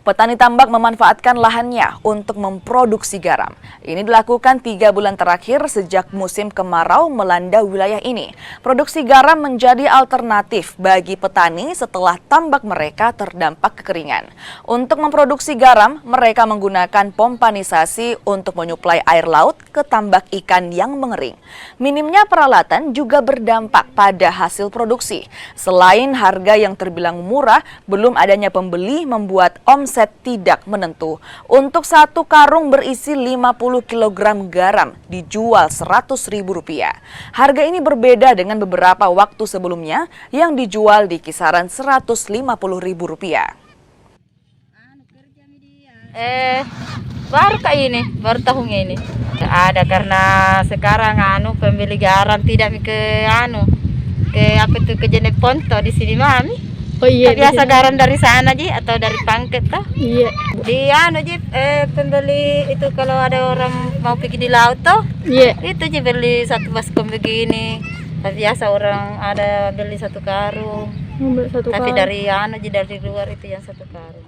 Petani tambak memanfaatkan lahannya untuk memproduksi garam. Ini dilakukan 3 bulan terakhir sejak musim kemarau melanda wilayah ini. Produksi garam menjadi alternatif bagi petani setelah tambak mereka terdampak kekeringan. Untuk memproduksi garam, mereka menggunakan pompa nisasi untuk menyuplai air laut ke tambak ikan yang mengering. Minimnya peralatan juga berdampak pada hasil produksi. Selain harga yang terbilang murah, belum adanya pembeli membuat omset tidak menentu. Untuk satu karung berisi 50 kg garam dijual Rp100.000. Harga ini berbeda dengan beberapa waktu sebelumnya yang dijual di kisaran Rp150.000. Baru kayak ini, baru tahunnya ini. Ada karena sekarang pembeli garam tidak ke ke Jenet Ponto di sini mami. Oh iya, biasa garam dari sana ji atau dari Pangket toh. Iya. Di pembeli itu kalau ada orang mau pergi di laut toh. Iya. Itu ji beli satu baskom begini. Tapi biasa orang ada beli satu karung. Satu Tapi karung. dari dari luar itu yang satu karung.